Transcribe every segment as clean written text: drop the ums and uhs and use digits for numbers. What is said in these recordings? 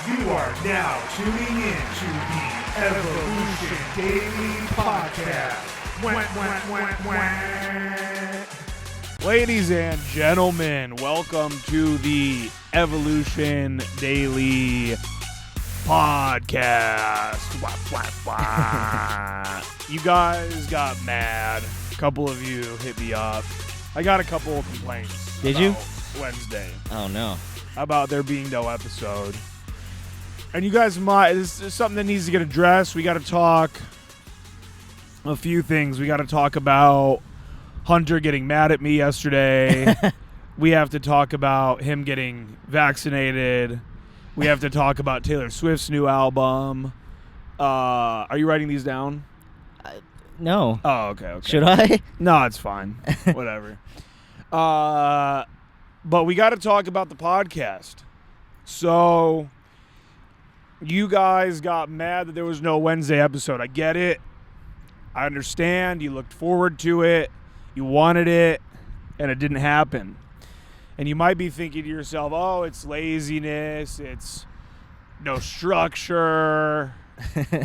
You are now tuning in to the Evolution Daily Podcast. Ladies and gentlemen, welcome to the Evolution Daily Podcast. You guys got mad. A couple of you hit me up. I got a couple of complaints. Did you? Wednesday. Oh, no. About there being no episode. And you guys might, this is something that needs to get addressed. We got to talk a few things. We got to talk about Hunter getting mad at me yesterday. We have to talk about him getting vaccinated. We have to talk about Taylor Swift's new album. Are you writing these down? No. Oh, okay. Should I? No, it's fine. Whatever. But we got to talk about the podcast. So, you guys got mad that there was no Wednesday episode. I get it. I understand. You looked forward to it. You wanted it. And it didn't happen. And you might be thinking to yourself, oh, it's laziness. It's no structure.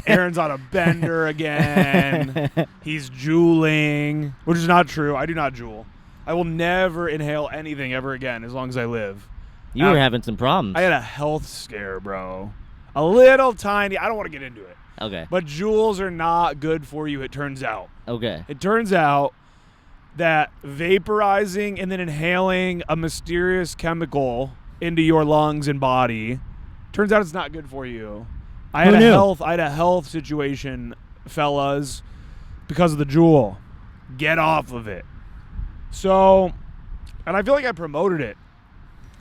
Aaron's on a bender again. He's juuling, which is not true. I do not jewel. I will never inhale anything ever again as long as I live. You were having some problems. I had a health scare, bro. A little tiny. I don't want to get into it. Okay. But jewels are not good for you, it turns out. Okay. It turns out that vaporizing and then inhaling a mysterious chemical into your lungs and body, turns out it's not good for you. I had a health situation, fellas, because of the jewel. Get off of it. So, and I feel like I promoted it.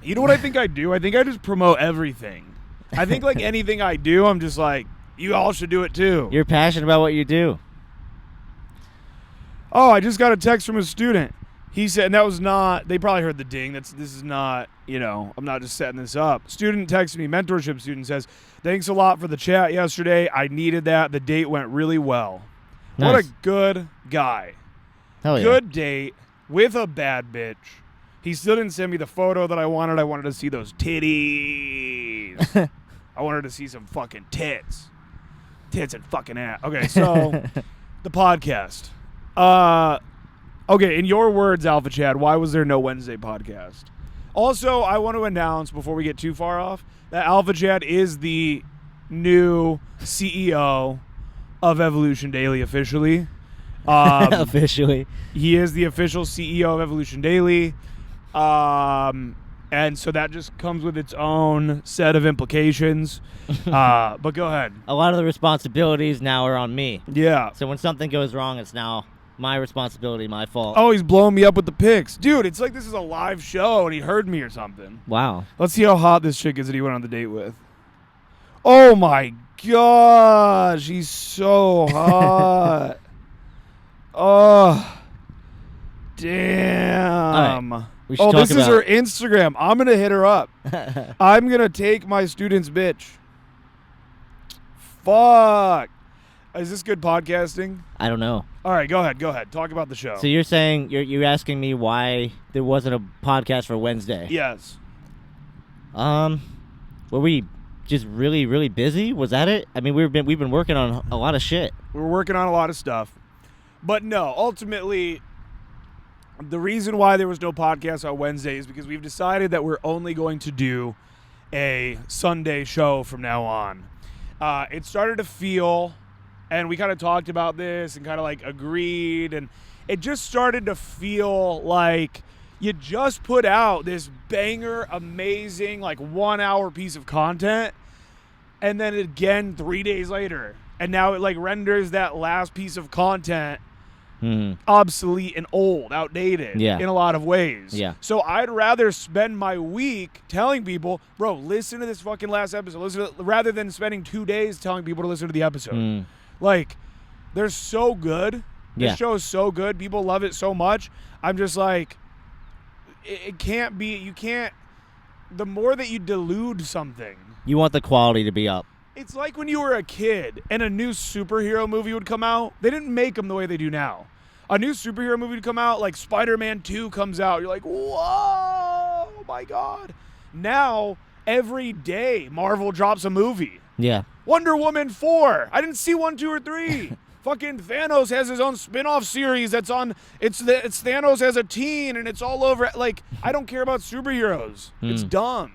You know what I think I do? I think I just promote everything. I think like anything I do, I'm just like, you all should do it too. You're passionate about what you do. Oh, I just got a text from a student. He said, and that was not, they probably heard the ding. This is not, I'm not just setting this up. Student texted me, mentorship student says, thanks a lot for the chat yesterday. I needed that. The date went really well. Nice. What a good guy. Hell yeah. Good date with a bad bitch. He still didn't send me the photo that I wanted. I wanted to see those titties. I wanted to see some fucking tits. Tits and fucking ass. Okay, so the podcast. Okay, in your words, Alpha Chad, why was there no Wednesday podcast? Also, I want to announce, before we get too far off, that Alpha Chad is the new CEO of Evolution Daily officially. Officially. He is the official CEO of Evolution Daily. And so that just comes with its own set of implications. But go ahead. A lot of the responsibilities now are on me. Yeah. So when something goes wrong, it's now my responsibility, my fault. Oh, he's blowing me up with the pics. Dude, it's like this is a live show and he heard me or something. Wow. Let's see how hot this chick is that he went on the date with. Oh my gosh, he's so hot. Oh, damn. Right. We should Oh, talk this is her Instagram. I'm going to hit her up. I'm going to take my student's bitch. Fuck. Is this good podcasting? I don't know. All right, go ahead. Talk about the show. So you're saying, you're asking me why there wasn't a podcast for Wednesday? Yes. Were we just really, really busy? Was that it? I mean, we've been working on a lot of shit. We're working on a lot of stuff. But no, ultimately, the reason why there was no podcast on Wednesday is because we've decided that we're only going to do a Sunday show from now on. It started to feel, and we kind of talked about this and kind of like agreed, and it just started to feel like you just put out this banger, amazing, like 1 hour piece of content, and then again 3 days later. And now it like renders that last piece of content obsolete and old, outdated in a lot of ways. Yeah. So I'd rather spend my week telling people, bro, listen to this fucking last episode, rather than spending 2 days telling people to listen to the episode. Like, they're so good. This show is so good. People love it so much. I'm just like, it can't be, you can't, the more that you delude something. You want the quality to be up. It's like when you were a kid and a new superhero movie would come out. They didn't make them the way they do now. A new superhero movie would come out, like Spider-Man 2 comes out. You're like, whoa, oh my God. Now, every day Marvel drops a movie. Yeah. Wonder Woman 4. I didn't see 1, 2, or 3. Fucking Thanos has his own spin-off series that's on. It's Thanos as a teen, and it's all over. Like, I don't care about superheroes. It's dumb.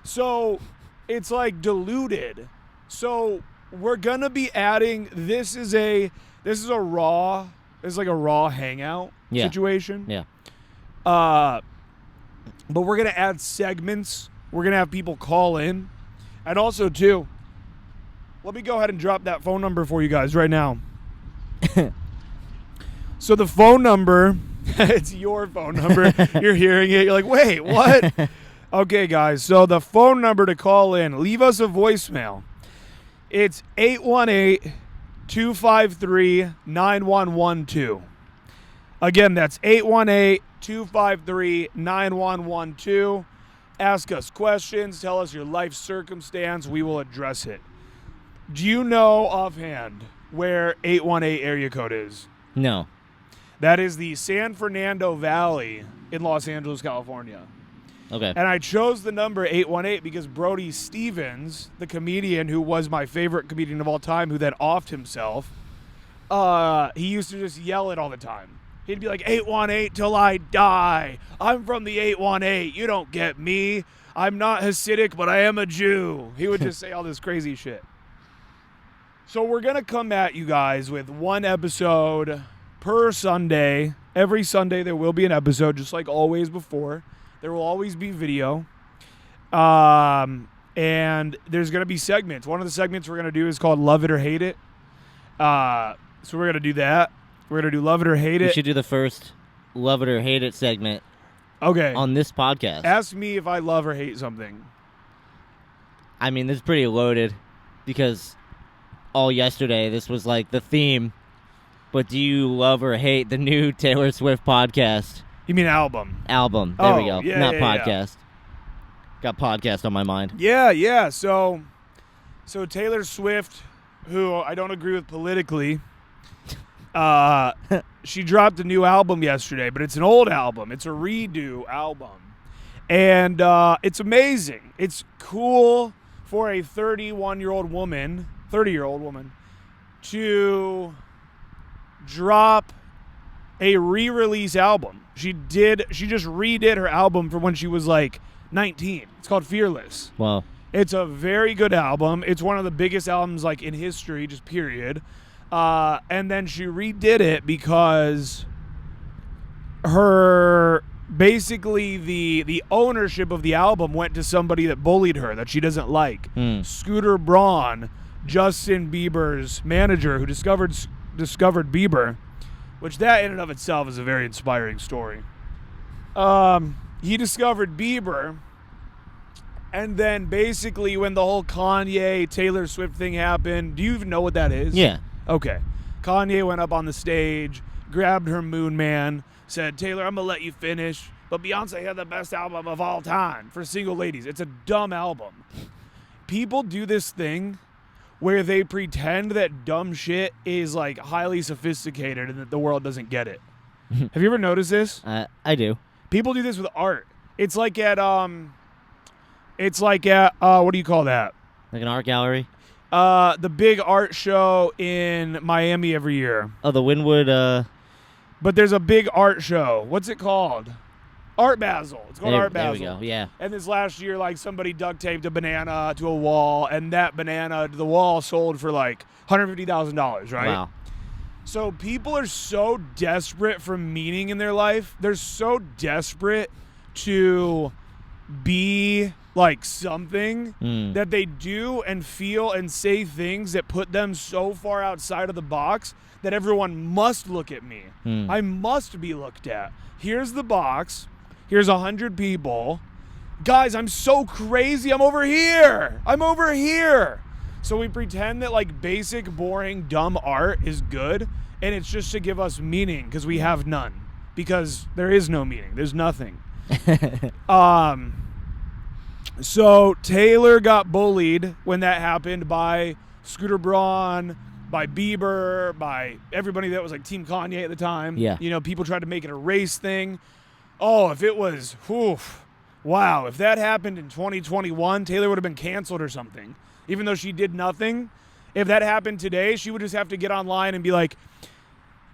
So it's like diluted. So we're gonna be adding. This is like a raw hangout situation. Yeah. But we're gonna add segments. We're gonna have people call in, and also too. Let me go ahead and drop that phone number for you guys right now. So the phone number, it's your phone number. You're hearing it. You're like, wait, what? Okay, guys. So the phone number to call in, leave us a voicemail. It's 818-253-9112. Again, that's 818-253-9112. Ask us questions. Tell us your life circumstance. We will address it. Do you know offhand where 818 area code is? No. That is the San Fernando Valley in Los Angeles, California. Okay. And I chose the number 818 because Brody Stevens, the comedian who was my favorite comedian of all time, who then offed himself, he used to just yell it all the time. He'd be like, 818 till I die. I'm from the 818. You don't get me. I'm not Hasidic, but I am a Jew. He would just say all this crazy shit. So we're going to come at you guys with one episode per Sunday. Every Sunday there will be an episode, just like always before. There will always be video. And there's going to be segments. One of the segments we're going to do is called Love It or Hate It. So we're going to do that. We're going to do Love It or Hate It. We should do the first Love It or Hate It segment on this podcast. Ask me if I love or hate something. I mean, this is pretty loaded because all yesterday this was like the theme. But do you love or hate the new Taylor Swift podcast? You mean album? Album. There we go. Yeah, Not yeah, podcast. Got podcast on my mind. Yeah. So Taylor Swift, who I don't agree with politically, she dropped a new album yesterday, but it's an old album. It's a redo album. And it's amazing. It's cool for a 30-year-old woman to drop a re-release album. She just redid her album from when she was like 19. It's called Fearless. Wow. It's a very good album. It's one of the biggest albums like in history, just period. And then she redid it because her basically the ownership of the album went to somebody that bullied her that she doesn't like. Scooter Braun, Justin Bieber's manager, who discovered Bieber, which that in and of itself is a very inspiring story. He discovered Bieber, and then basically when the whole Kanye Taylor Swift thing happened, do you even know what that is? Yeah. Okay. Kanye went up on the stage, grabbed her Moon Man, said, Taylor, I'm going to let you finish, but Beyonce had the best album of all time for single ladies. It's a dumb album. People do this thing where they pretend that dumb shit is like highly sophisticated and that the world doesn't get it. Have you ever noticed this? I do. People do this with art. It's like at what do you call that? Like an art gallery? The big art show in Miami every year. Oh, the Wynwood. But there's a big art show. What's it called? Art Basel. It's called Art Basel. There we go, yeah. And this last year, like, somebody duct taped a banana to a wall, and that banana to the wall sold for, like, $150,000, right? Wow. So people are so desperate for meaning in their life. They're so desperate to be, like, something that they do and feel and say things that put them so far outside of the box that everyone must look at me. I must be looked at. Here's the box. Here's 100 people. Guys, I'm so crazy. I'm over here. So we pretend that like basic, boring, dumb art is good, and it's just to give us meaning because we have none. Because there is no meaning. There's nothing. So Taylor got bullied when that happened by Scooter Braun, by Bieber, by everybody that was like Team Kanye at the time. Yeah. You know, people tried to make it a race thing. Oh, if it was, Wow, if that happened in 2021, Taylor would have been canceled or something. Even though she did nothing, if that happened today, she would just have to get online and be like,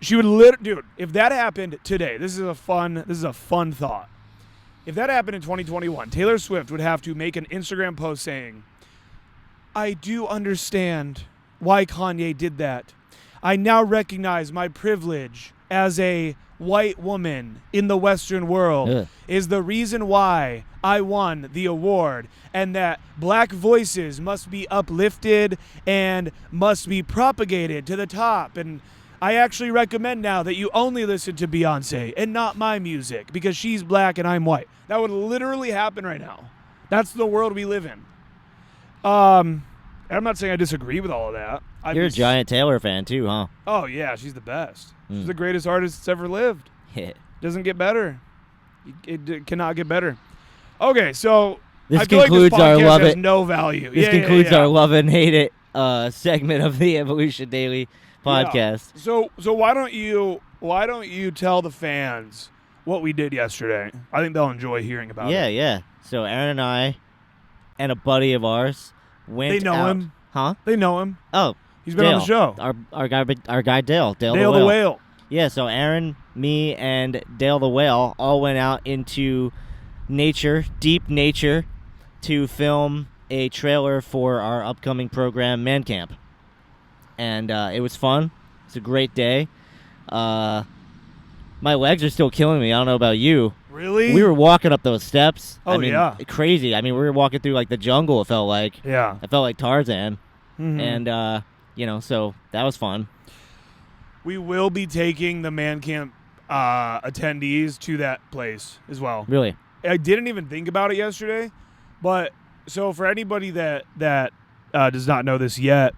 dude, if that happened today, this is a fun thought. If that happened in 2021, Taylor Swift would have to make an Instagram post saying, I do understand why Kanye did that. I now recognize my privilege as a white woman in the Western world is the reason why I won the award, and that black voices must be uplifted and must be propagated to the top. And I actually recommend now that you only listen to Beyonce and not my music because she's black and I'm white. That would literally happen right now. That's the world we live in. I'm not saying I disagree with all of that. You're a giant Taylor fan too, huh? Oh, yeah, she's the best. She's the greatest artist that's ever lived. Doesn't get better. It cannot get better. Okay, so this I feel concludes like this podcast our love has it. no value. This concludes our love and hate it segment of the Evolution Daily podcast. Yeah. So why don't you tell the fans what we did yesterday? I think they'll enjoy hearing about it. Yeah. So Aaron and I and a buddy of ours went out. They know him. Huh? They know him. Oh. He's been Dale, on the show. Our guy Dale. Dale the Whale. Yeah, so Aaron, me, and Dale the Whale all went out into nature, deep nature, to film a trailer for our upcoming program, Man Camp. And it was fun. It's a great day. My legs are still killing me. I don't know about you. Really? We were walking up those steps. Oh, yeah. Crazy. I mean, we were walking through, like, the jungle, it felt like. Yeah. I felt like Tarzan. Mm-hmm. And, so that was fun. We will be taking the Man Camp attendees to that place as well. Really? I didn't even think about it yesterday, but so for anybody that does not know this yet,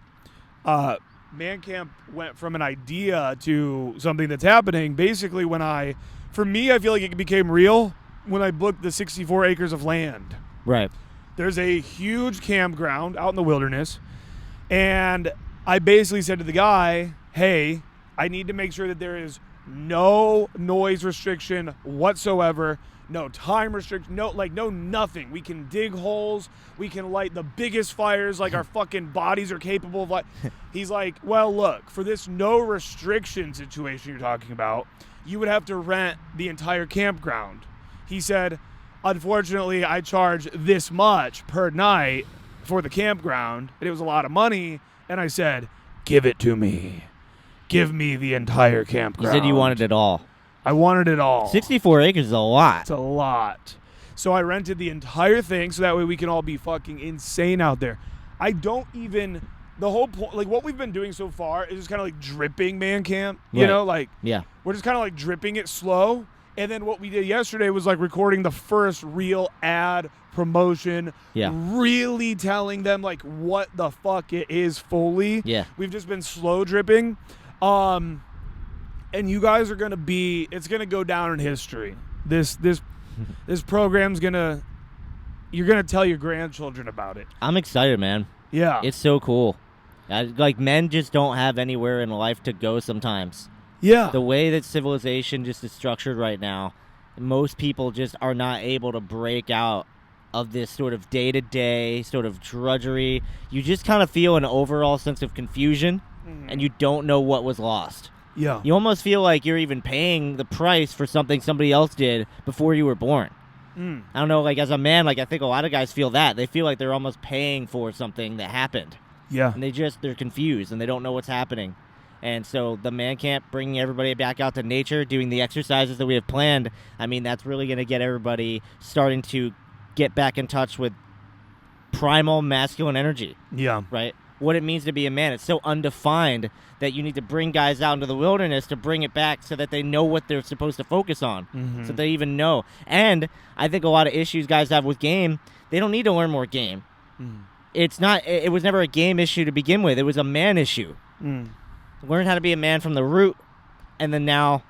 Man Camp went from an idea to something that's happening. Basically, for me, I feel like it became real when I booked the 64 acres of land. Right. There's a huge campground out in the wilderness, and I basically said to the guy, hey, I need to make sure that there is no noise restriction whatsoever, no time restriction, no nothing. We can dig holes, we can light the biggest fires, like our fucking bodies are capable of. He's like, well, look, for this no restriction situation you're talking about, you would have to rent the entire campground. He said, unfortunately, I charge this much per night for the campground, and it was a lot of money. And I said, give it to me. Give me the entire campground. You said you wanted it all. I wanted it all. 64 acres is a lot. It's a lot. So I rented the entire thing so that way we can all be fucking insane out there. The whole point, like what we've been doing so far is just kind of like dripping Man Camp. You know, like we're just kind of like dripping it slow. And then what we did yesterday was like recording the first real ad promotion, really telling them like what the fuck it is fully. Yeah. We've just been slow dripping. And you guys are it's gonna go down in history. This program's you're gonna tell your grandchildren about it. I'm excited, man. Yeah. It's so cool. Like men just don't have anywhere in life to go sometimes. Yeah. The way that civilization just is structured right now, most people just are not able to break out of this sort of day-to-day sort of drudgery. You just kind of feel an overall sense of confusion, and you don't know what was lost. Yeah. You almost feel like you're even paying the price for something somebody else did before you were born. I don't know, like as a man, like I think a lot of guys feel that. They feel like they're almost paying for something that happened. Yeah. And they're confused and they don't know what's happening. And so the Man Camp, bringing everybody back out to nature, doing the exercises that we have planned, I mean, that's really going to get everybody starting to get back in touch with primal masculine energy. Yeah. Right? What it means to be a man. It's so undefined that you need to bring guys out into the wilderness to bring it back so that they know what they're supposed to focus on, so they even know. And I think a lot of issues guys have with game, they don't need to learn more game. It was never a game issue to begin with. It was a man issue. Learn how to be a man from the root, and then now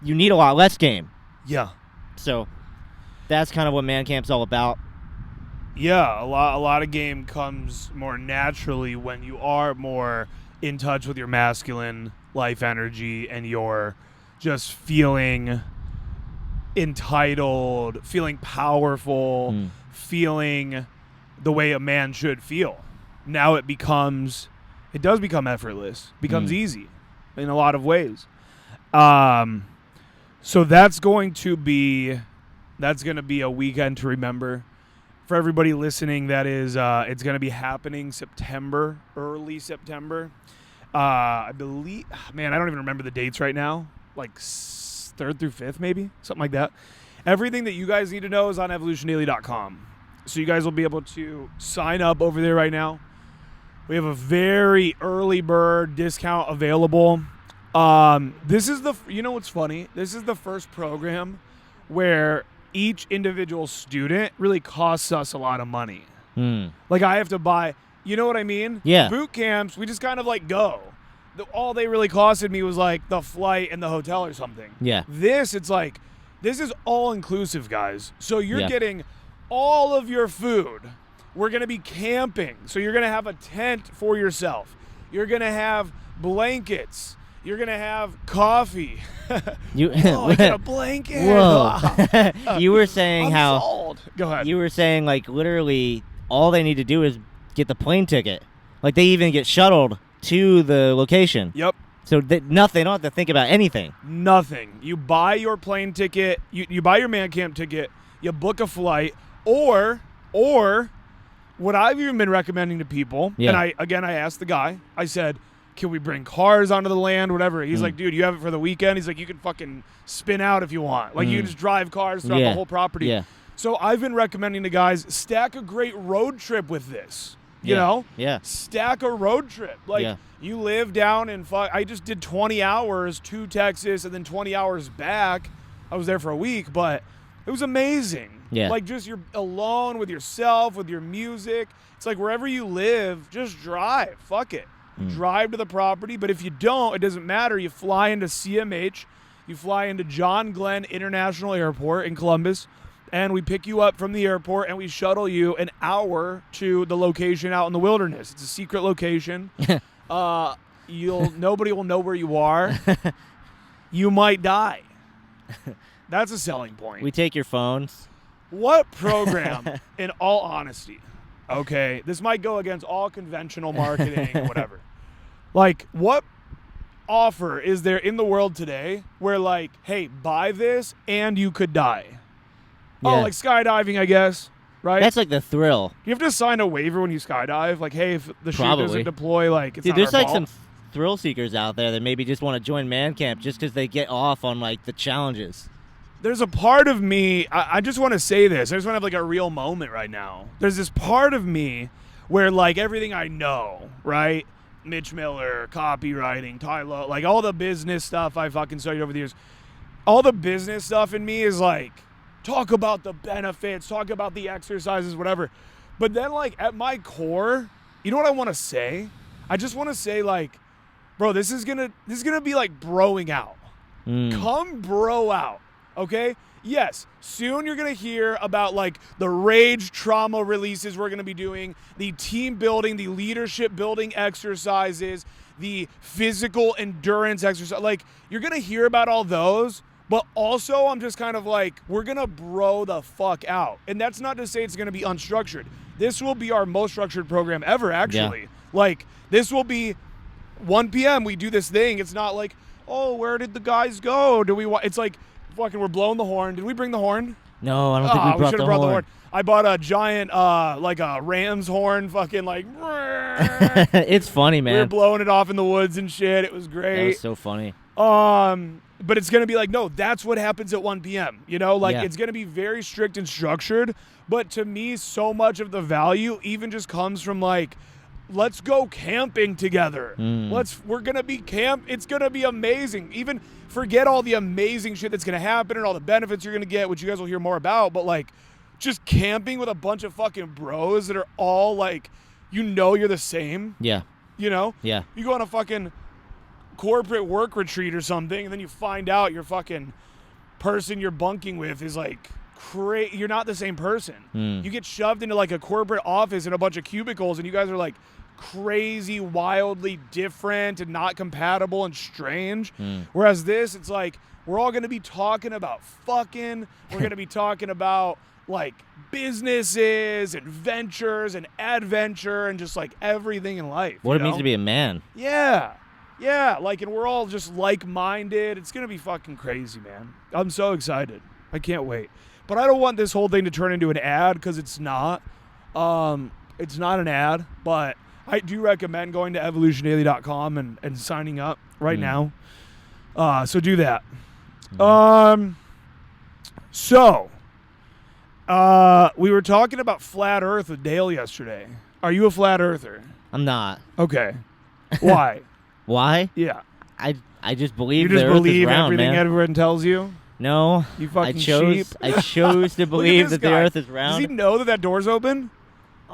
you need a lot less game. Yeah. So that's kind of what Man Camp's all about. Yeah, a lot of game comes more naturally when you are more in touch with your masculine life energy and you're just feeling entitled, feeling powerful, feeling the way a man should feel. Now it does become effortless, becomes easy in a lot of ways. So that's going to be a weekend to remember. For everybody listening, that is, it's going to be happening early September. I believe, man, I don't even remember the dates right now, like 3rd through 5th, maybe, something like that. Everything that you guys need to know is on evolutiondaily.com. So you guys will be able to sign up over there right now. We have a very early bird discount available. This is what's funny? This is the first program where each individual student really costs us a lot of money. Like I have to buy, you know what I mean? Yeah. Boot camps, we just kind of like go. All they really costed me was like the flight and the hotel or something. Yeah. This is all inclusive, guys. So you're getting all of your food. We're going to be camping. So you're going to have a tent for yourself. You're going to have blankets. You're going to have coffee. I got a blanket. Whoa. You were saying I'm sold. Go ahead. You were saying, like, literally all they need to do is get the plane ticket. Like, they even get shuttled to the location. Yep. So nothing. They don't have to think about anything. Nothing. You buy your plane ticket. You buy your man camp ticket. You book a flight. Or what I've even been recommending to people, and I asked the guy, I said, can we bring cars onto the land, whatever? He's like, dude, you have it for the weekend? He's like, you can fucking spin out if you want. Like, you can just drive cars throughout the whole property. Yeah. So I've been recommending to guys, stack a great road trip with this. You know? Yeah. Stack a road trip. Like, you live down in I just did 20 hours to Texas and then 20 hours back. I was there for a week, but it was amazing. Yeah. Like, just you're alone with yourself, with your music. It's like wherever you live, just drive. Fuck it. Drive to the property. But if you don't, it doesn't matter. You fly into CMH. You fly into John Glenn International Airport in Columbus. And we pick you up from the airport and we shuttle you an hour to the location out in the wilderness. It's a secret location. Nobody will know where you are. You might die. That's a selling point. We take your phones. What program, in all honesty, okay, this might go against all conventional marketing or whatever. Like, what offer is there in the world today where, like, hey, buy this and you could die? Yeah. Oh, like skydiving, I guess, right? That's like the thrill. You have to sign a waiver when you skydive. Like, hey, if the chute doesn't deploy, like, it's Dude, not there's our like fault. some thrill seekers out there that maybe just want to join man camp just because they get off on, like, the challenges. There's a part of me, I just want to say this. I just want to have, like, a real moment right now. There's this part of me where, like, everything I know, right? Mitch Miller, copywriting, Tyler, like, all the business stuff I fucking studied over the years. All the business stuff in me is, like, talk about the benefits, talk about the exercises, whatever. But then, like, at my core, you know what I want to say? I just want to say, like, bro, this is gonna be like broing out. Come bro out. Okay? Yes, soon you're going to hear about, like, the rage trauma releases we're going to be doing, the team building, the leadership building exercises, the physical endurance exercise. Like, you're going to hear about all those, but also I'm just kind of like, we're going to bro the fuck out. And that's not to say it's going to be unstructured. This will be our most structured program ever, actually. Yeah. Like, this will be 1 p.m. we do this thing. It's not like, oh, where did the guys go? It's like, fucking, we're blowing the horn. Did we bring the horn? No, I don't think we should have brought the horn. I bought a giant, like a ram's horn, fucking like. It's funny, man. We were blowing it off in the woods and shit. It was great. That was so funny. But it's gonna be like, no, that's what happens at 1 p.m. You know, like it's gonna be very strict and structured. But to me, so much of the value even just comes from, like, let's go camping together. We're gonna be it's gonna be amazing. Even forget all the amazing shit that's gonna happen and all the benefits you're gonna get, which you guys will hear more about, but, like, just camping with a bunch of fucking bros that are all, like, you're the same. Yeah. You know? Yeah. You go on a fucking corporate work retreat or something, and then you find out your fucking person you're bunking with is, like, you're not the same person. You get shoved into, like, a corporate office and a bunch of cubicles, and you guys are, like, crazy, wildly different and not compatible and strange. Whereas this, it's like we're all going to be talking about fucking. We're going to be talking about like businesses and ventures and adventure and just like everything in life. What it means to be a man. Yeah. Yeah. Like, and we're all just like-minded. It's going to be fucking crazy, man. I'm so excited. I can't wait. But I don't want this whole thing to turn into an ad because it's not. It's not an ad, but I do recommend going to evolutiondaily.com and signing up right now. So do that. So we were talking about flat Earth with Dale yesterday. Are you a flat earther? I'm not. Okay. Why? Why? Yeah. I just believe you just the Earth believe is round, everything man. everyone tells you? No. You fucking sheep. I chose to believe that the Earth is round. Does he know that door's open?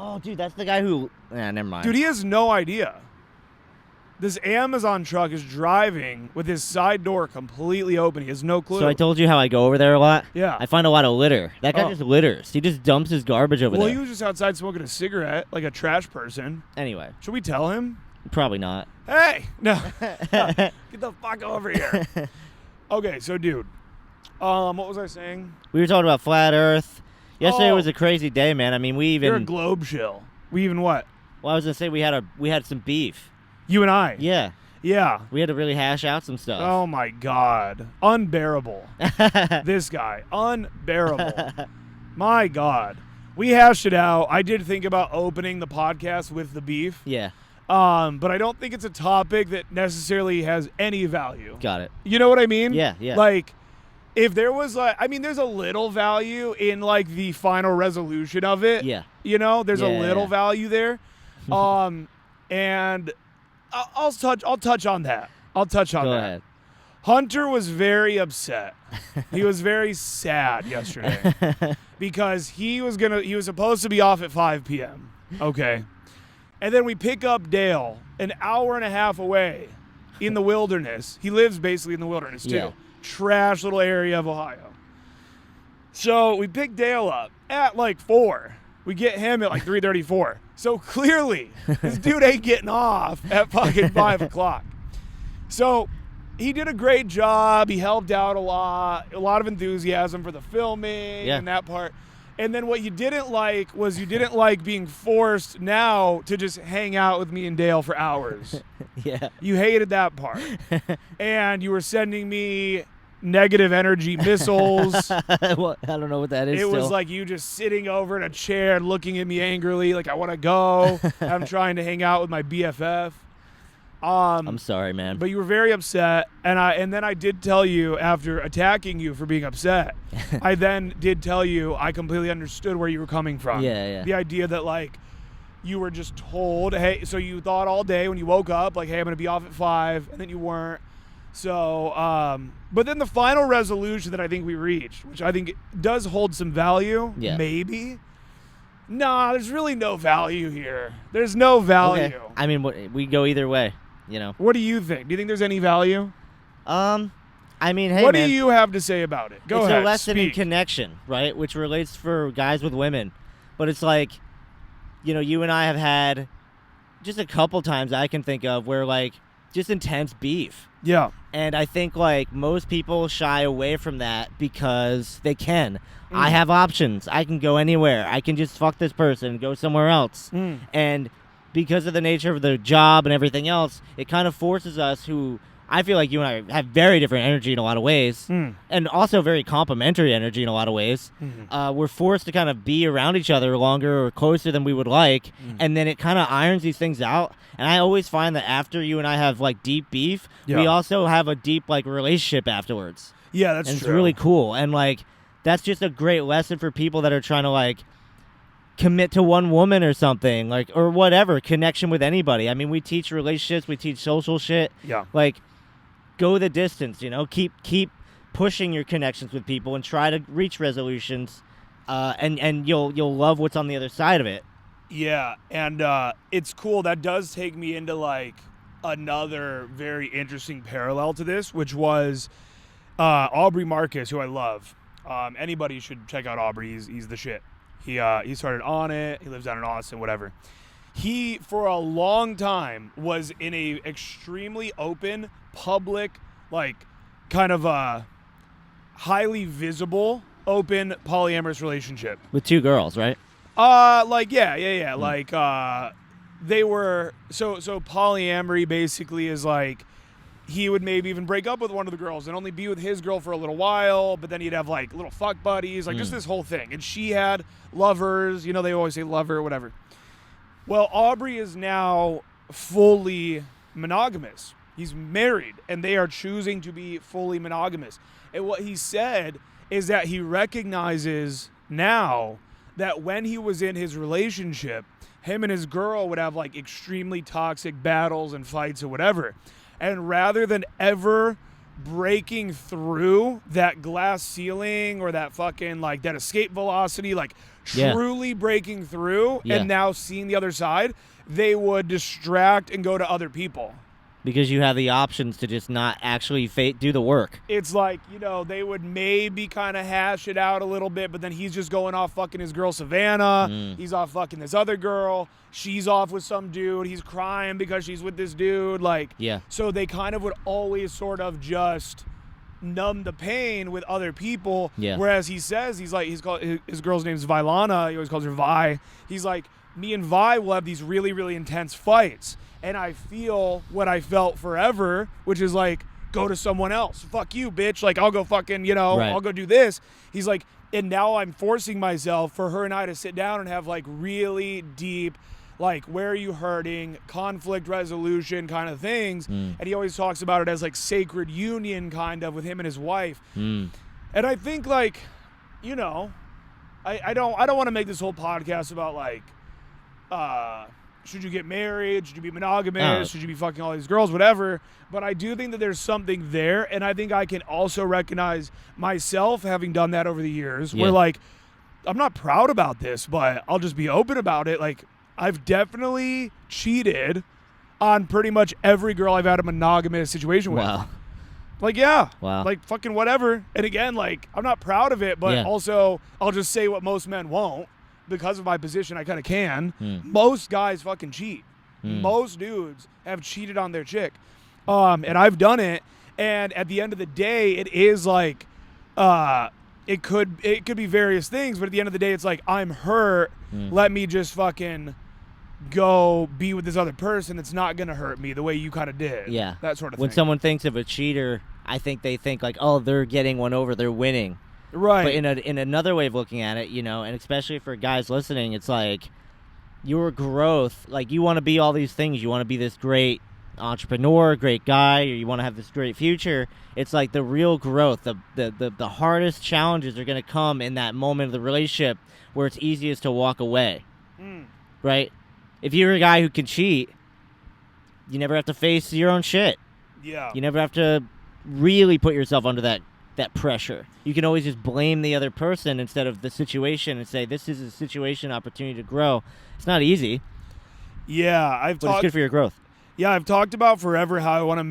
Oh, dude, that's the guy who... never mind. Dude, he has no idea. This Amazon truck is driving with his side door completely open. He has no clue. So I told you how I go over there a lot? Yeah. I find a lot of litter. That guy just litters. He just dumps his garbage over there. Well, he was just outside smoking a cigarette like a trash person. Anyway. Should we tell him? Probably not. Hey! No. Get the fuck over here. Okay, so dude. What was I saying? We were talking about flat Earth. Yesterday was a crazy day, man. I mean, we even... You're a globe shill. We even what? Well, I was going to say we had some beef. You and I? Yeah. Yeah. We had to really hash out some stuff. Oh, my God. Unbearable. This guy. Unbearable. My God. We hashed it out. I did think about opening the podcast with the beef. Yeah. But I don't think it's a topic that necessarily has any value. Got it. You know what I mean? Yeah, yeah. Like, if there was there's a little value in like the final resolution of it. Yeah. You know, there's a little value there. And I'll touch on that. I'll touch on Go that. ahead. Hunter was very upset. He was very sad yesterday because he was supposed to be off at 5 p.m. Okay. And then we pick up Dale an hour and a half away in the wilderness. He lives basically in the wilderness too. Yeah. Trash little area of Ohio. So we pick Dale up at like 4. We get him at like 3:34. So clearly, this dude ain't getting off at fucking 5 o'clock. So he did a great job. He helped out a lot of enthusiasm for the filming and that part. And then what you didn't like was you didn't like being forced now to just hang out with me and Dale for hours. Yeah. You hated that part. And you were sending me negative energy missiles. Well, I don't know what that is. It was like you just sitting over in a chair and looking at me angrily like I want to go. I'm trying to hang out with my BFF. I'm sorry, man. But you were very upset, and then I did tell you after attacking you for being upset. I then did tell you I completely understood where you were coming from. Yeah. The idea that like you were just told, hey, so you thought all day when you woke up like, hey, I'm gonna be off at 5, and then you weren't. So, but then the final resolution that I think we reached, which I think does hold some value, maybe. Nah, there's really no value here. There's no value. Okay. I mean, we go either way, you know. What do you think? Do you think there's any value? I mean, hey, what man, do you have to say about it? Go ahead. It's a lesson in speak. connection, right? Which relates for guys with women. But it's like, you know, you and I have had just a couple times I can think of where, like, just intense beef. Yeah. And I think, like, most people shy away from that because they can. I have options. I can go anywhere. I can just fuck this person and go somewhere else. And because of the nature of the job and everything else, it kind of forces us who, I feel like you and I have very different energy in a lot of ways, and also very complementary energy in a lot of ways. We're forced to kind of be around each other longer or closer than we would like, and then it kind of irons these things out. And I always find that after you and I have, like, deep beef, we also have a deep, like, relationship afterwards. Yeah, that's and true. It's really cool. And, like, that's just a great lesson for people that are trying to, like, commit to one woman or something, like, or whatever, connection with anybody. I mean, we teach relationships, we teach social shit. Yeah. Like, go the distance, you know, keep pushing your connections with people and try to reach resolutions, and you'll love what's on the other side of it. Yeah, and it's cool. That does take me into, like, another very interesting parallel to this, which was Aubrey Marcus, who I love. Anybody should check out Aubrey. He's the shit. He started on it. He lives down in Austin, whatever. he, for a long time, was in a extremely open, public, like, kind of a highly visible, open polyamorous relationship. With 2 girls, right? Yeah. Like, they were, so polyamory basically is like, he would maybe even break up with one of the girls and only be with his girl for a little while, but then he'd have, like, little fuck buddies, like, just this whole thing. And she had lovers, you know, they always say lover, whatever. Well, Aubrey is now fully monogamous. He's married, and they are choosing to be fully monogamous. And what he said is that he recognizes now that when he was in his relationship, him and his girl would have, like, extremely toxic battles and fights or whatever. And rather than ever breaking through that glass ceiling or that fucking, like, that escape velocity, like, truly breaking through and now seeing the other side, they would distract and go to other people. Because you have the options to just not actually do the work. It's like, you know, they would maybe kind of hash it out a little bit, but then he's just going off fucking his girl Savannah. He's off fucking this other girl. She's off with some dude. He's crying because she's with this dude. Like, so they kind of would always sort of just numb the pain with other people. Whereas he says, he's like, his girl's name's Vilana. He always calls her Vi. He's like, me and Vi will have these really, really intense fights. And I feel what I felt forever, which is like, go to someone else. Fuck you, bitch. Like, I'll go fucking, you know, I'll go do this. He's like, and now I'm forcing myself for her and I to sit down and have, like, really deep, like, where are you hurting, conflict resolution kind of things. And he always talks about it as, like, sacred union kind of with him and his wife. And I think, like, you know, I don't want to make this whole podcast about, like, should you get married? Should you be monogamous? Should you be fucking all these girls? Whatever. But I do think that there's something there, and I think I can also recognize myself having done that over the years, where, like, I'm not proud about this, but I'll just be open about it. Like, I've definitely cheated on pretty much every girl I've had a monogamous situation with. Like, like, fucking whatever. And again, like, I'm not proud of it, but also I'll just say what most men won't. Because of my position, I kind of can. Most guys fucking cheat. Most dudes have cheated on their chick. And I've done it. And at the end of the day, it is like, it could be various things, but at the end of the day, it's like, I'm hurt. Let me just fucking go be with this other person that's not going to hurt me the way you kind of did. That sort of thing. When someone thinks of a cheater, I think they think, like, oh, they're getting one over, they're winning. Right. But in another way of looking at it, you know, and especially for guys listening, it's like your growth, like, you want to be all these things. You want to be this great entrepreneur, great guy, or you want to have this great future. It's like the real growth, the hardest challenges are going to come in that moment of the relationship where it's easiest to walk away. Right? If you're a guy who can cheat, you never have to face your own shit. You never have to really put yourself under that pressure. You can always just blame the other person instead of the situation and say, this is a situation, opportunity to grow. It's not easy. But it's good for your growth. I've talked about forever how I want to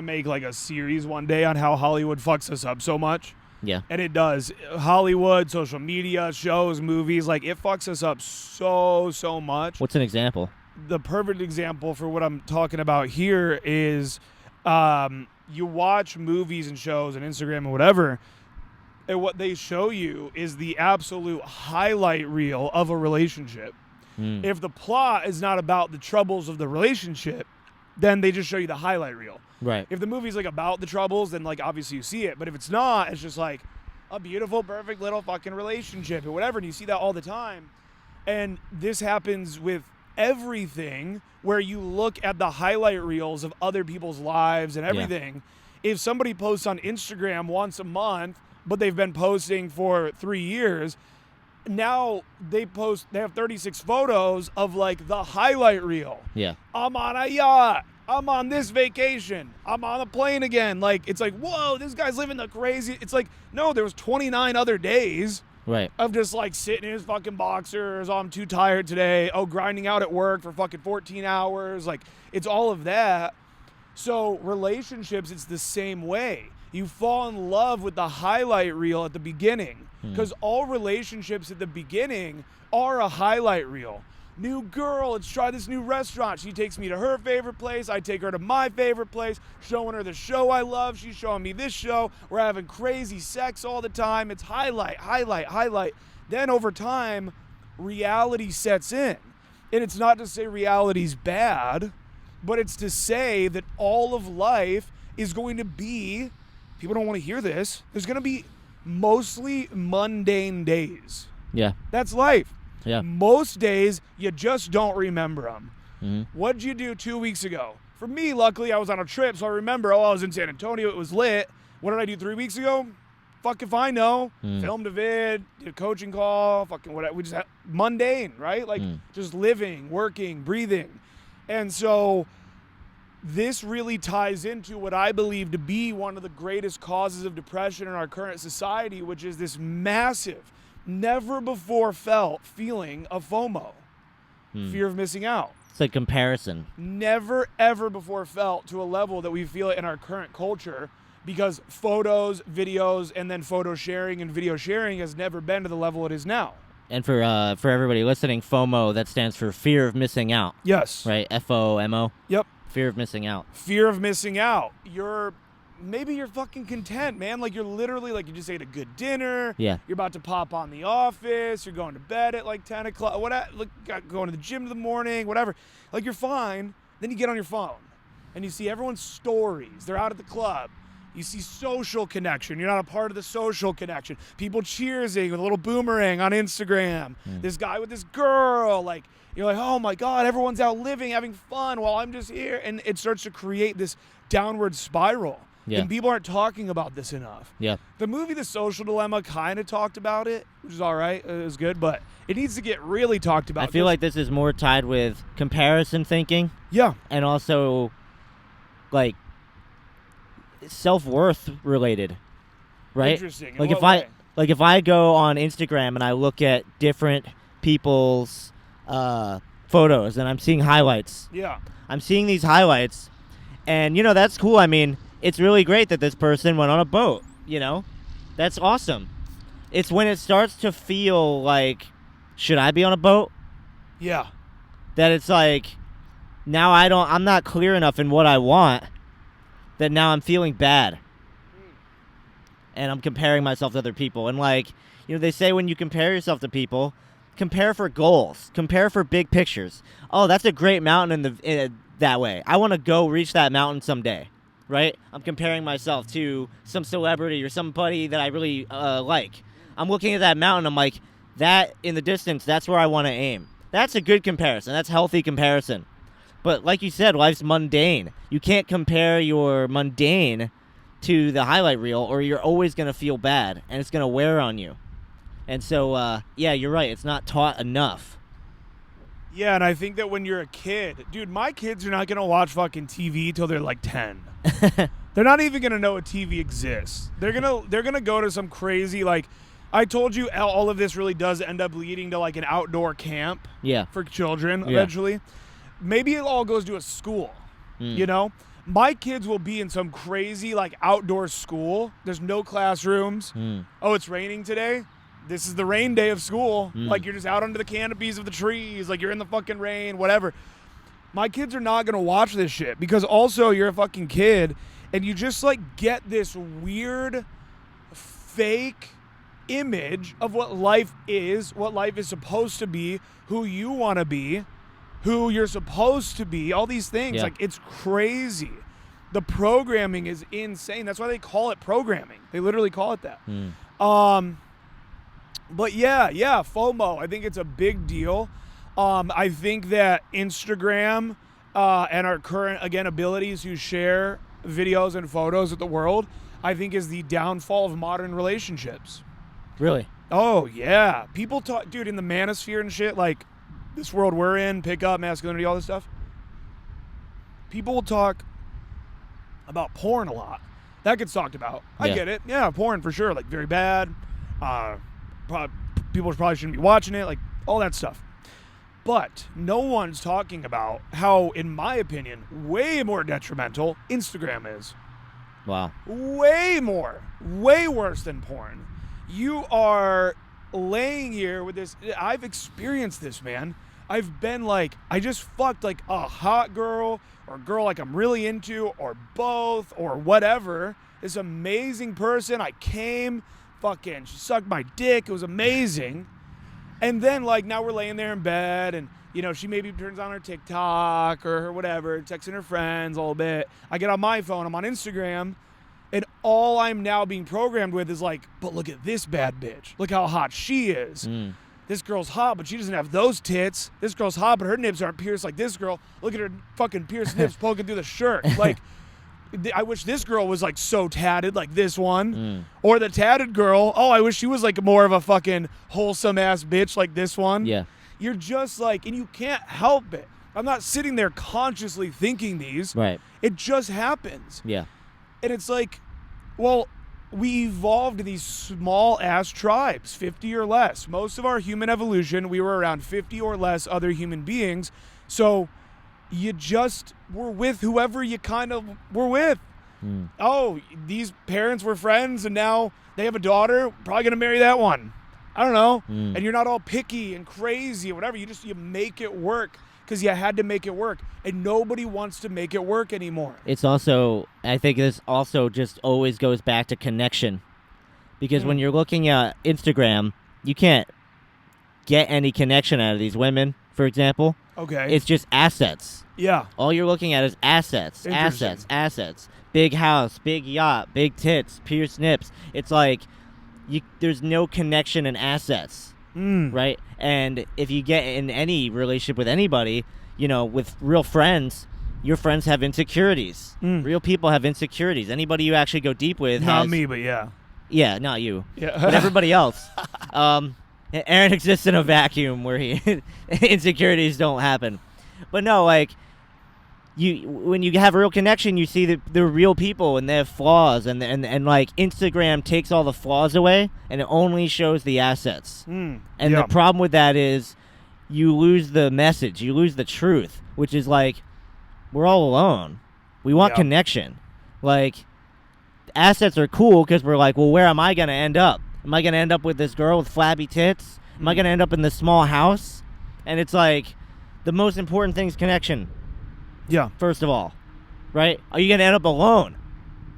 make like a series one day on how Hollywood fucks us up so much. And it does. Hollywood, social media, shows, movies, like, it fucks us up so much. What's an example? The perfect example for what I'm talking about here is you watch movies and shows and Instagram and whatever, and what they show you is the absolute highlight reel of a relationship. If the plot is not about the troubles of the relationship, then they just show you the highlight reel. If the movie's, like, about the troubles, then, like, obviously you see it. But if it's not, it's just like a beautiful, perfect little fucking relationship or whatever, and you see that all the time. And this happens with everything, where you look at the highlight reels of other people's lives and everything. If somebody posts on Instagram once a month, but they've been posting for 3 years, now they have 36 photos of, like, the highlight reel. I'm on a yacht. I'm on this vacation. I'm on a plane again. Like, it's like, whoa, this guy's living the crazy. It's like, no, there was 29 other days. Of just, like, sitting in his fucking boxers. Oh, I'm too tired today. Oh, grinding out at work for fucking 14 hours. Like, it's all of that. So relationships, it's the same way. You fall in love with the highlight reel at the beginning, because all relationships at the beginning are a highlight reel. new girl, let's try this new restaurant. She takes me to her favorite place. I take her to my favorite place, showing her the show I love. She's showing me this show. We're having crazy sex all the time. It's highlight. Then over time, reality sets in. And it's not to say reality's bad, but it's to say that all of life is going to be, people don't want to hear this, there's going to be mostly mundane days. Yeah. That's life. Yeah. Most days, you just don't remember them. Mm-hmm. What'd you do 2 weeks ago? For me, luckily, I was on a trip, so I remember, I was in San Antonio, it was lit. What did I do 3 weeks ago? Fuck if I know. Filmed a vid, did a coaching call, fucking whatever. We just had mundane, right? Like just living, working, breathing. And so this really ties into what I believe to be one of the greatest causes of depression in our current society, which is this massive, never before felt feeling of FOMO, fear of missing out. It's like comparison. Never, ever before felt to a level that we feel it in our current culture, because photos, videos, and then photo sharing and video sharing has never been to the level it is now. And for everybody listening, FOMO, that stands for fear of missing out. Yes. Right? FOMO. Yep. Fear of missing out. Fear of missing out. Maybe you're fucking content, man. Like, you're literally, like, you just ate a good dinner. Yeah. You're about to pop on The Office. You're going to bed at, like, 10 o'clock. Going to the gym in the morning, whatever. Like, you're fine. Then you get on your phone, and you see everyone's stories. They're out at the club. You see social connection. You're not a part of the social connection. People cheersing with a little boomerang on Instagram. This guy with this girl. Like, you're like, oh, my God, everyone's out living, having fun while I'm just here. And it starts to create this downward spiral. Yeah. And people aren't talking about this enough. Yeah. The movie The Social Dilemma kind of talked about it, which is all right. It was good, but it needs to get really talked about. I feel like this is more tied with comparison thinking. Yeah. And also, like, self-worth related, right? Interesting. In Like what way? if I go on Instagram and I look at different people's photos and I'm seeing highlights. Yeah. I'm seeing these highlights, and that's cool. I mean, it's really great that this person went on a boat. That's awesome. It's when it starts to feel like, should I be on a boat? Yeah. That it's like, now I'm not clear enough in what I want, that now I'm feeling bad. And I'm comparing myself to other people. And they say when you compare yourself to people, compare for goals, compare for big pictures. Oh, that's a great mountain that way. I want to go reach that mountain someday, right? I'm comparing myself to some celebrity or somebody that I really like. I'm looking at that mountain. I'm like, that in the distance, that's where I want to aim. That's a good comparison. That's healthy comparison. But like you said, life's mundane. You can't compare your mundane to the highlight reel, or you're always going to feel bad, and it's going to wear on you. And so, yeah, you're right. It's not taught enough. Yeah, and I think that when you're a kid, dude, my kids are not going to watch fucking TV till they're like 10. They're not even going to know a TV exists. They're going to go to some crazy, like, I told you all of this really does end up leading to like an outdoor camp for children eventually. Maybe it all goes to a school, My kids will be in some crazy like outdoor school. There's no classrooms. Oh, it's raining today? This is the rain day of school. Like, you're just out under the canopies of the trees. Like, you're in the fucking rain, whatever. My kids are not going to watch this shit, because also you're a fucking kid and you just like get this weird fake image of what life is supposed to be, who you want to be, who you're supposed to be, all these things. Yeah. Like, it's crazy. The programming is insane. That's why they call it programming. They literally call it that. But yeah, FOMO. I think it's a big deal. I think that Instagram and our current, again, abilities to share videos and photos with the world, I think is the downfall of modern relationships. Really? Oh, yeah. People talk, dude, in the manosphere and shit, like this world we're in, pickup, masculinity, all this stuff. People will talk about porn a lot. That gets talked about. I get it. Yeah, porn for sure. Like, very bad. People probably shouldn't be watching it. Like, all that stuff. But no one's talking about how, in my opinion, way more detrimental Instagram is. Wow. Way more. Way worse than porn. You are laying here with this. I've experienced this, man. I've been like, I just fucked like a hot girl or a girl like I'm really into or both or whatever. This amazing person. I came, fucking, she sucked my dick. It was amazing. And then like now we're laying there in bed and, you know, she maybe turns on her TikTok or her whatever, texting her friends a little bit. I get on my phone, I'm on Instagram, and all I'm now being programmed with is like, but look at this bad bitch. Look how hot she is. This girl's hot, but she doesn't have those tits. This girl's hot, but her nips aren't pierced like this girl. Look at her fucking pierced nips poking through the shirt. Like, I wish this girl was like so tatted like this one. Or the tatted girl, oh, I wish she was like more of a fucking wholesome ass bitch like this one. Yeah. You're just like, and you can't help it. I'm not sitting there consciously thinking these. Right. It just happens. Yeah. And it's like, well, we evolved these small ass tribes, 50 or less. Most of our human evolution, we were around 50 or less other human beings. So you just were with whoever you kind of were with. Oh, these parents were friends and now they have a daughter, probably going to marry that one. I don't know. And you're not all picky and crazy or whatever. You make it work because you had to make it work. And nobody wants to make it work anymore. It's also, I think this also just always goes back to connection. Because when you're looking at Instagram, you can't get any connection out of these women, for example. Okay. It's just assets. Yeah. All you're looking at is assets, assets. Big house, big yacht, big tits, pierced nips. It's like there's no connection in assets, right? And if you get in any relationship with anybody, you know, with real friends, your friends have insecurities. Real people have insecurities. Anybody you actually go deep with Not has... me, but yeah. Yeah, not you. Yeah. But everybody else. Aaron exists in a vacuum where insecurities don't happen. But no, like, when you have a real connection, you see that they're real people and they have flaws, and like Instagram takes all the flaws away and it only shows the assets. And the problem with that is you lose the message, you lose the truth, which is like, we're all alone. We want connection. Like, assets are cool because we're like, well, where am I going to end up? Am I going to end up with this girl with flabby tits? Am I going to end up in this small house? And it's like, the most important thing is connection. Yeah. First of all, right? Are you going to end up alone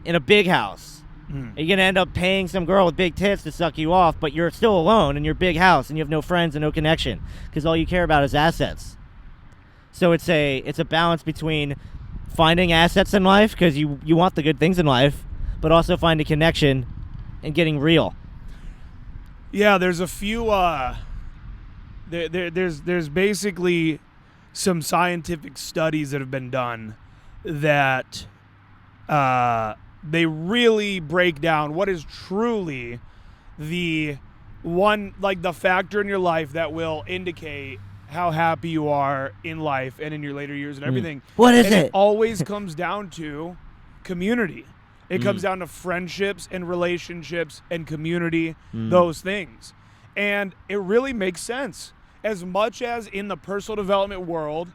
in a big house? Are you going to end up paying some girl with big tits to suck you off, but you're still alone in your big house and you have no friends and no connection because all you care about is assets? So it's a balance between finding assets in life because you want the good things in life, but also finding connection and getting real. Yeah, there's a few. There's basically some scientific studies that have been done that they really break down what is truly the one, like the factor in your life that will indicate how happy you are in life and in your later years and everything. What is it? It always comes down to community. It comes down to friendships and relationships and community, those things. And it really makes sense. As much as in the personal development world,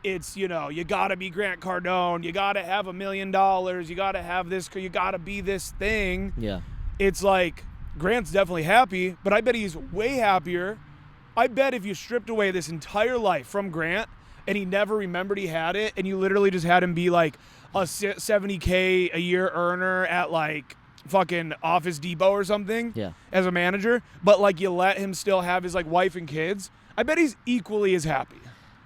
it's, you know, you got to be Grant Cardone, you got to have $1 million, you got to have this, you got to be this thing. Yeah. It's like, Grant's definitely happy, but I bet he's way happier. I bet if you stripped away this entire life from Grant and he never remembered he had it, and you literally just had him be like a $70K a year earner at like fucking Office Depot or something as a manager, but like you let him still have his like wife and kids, I bet he's equally as happy.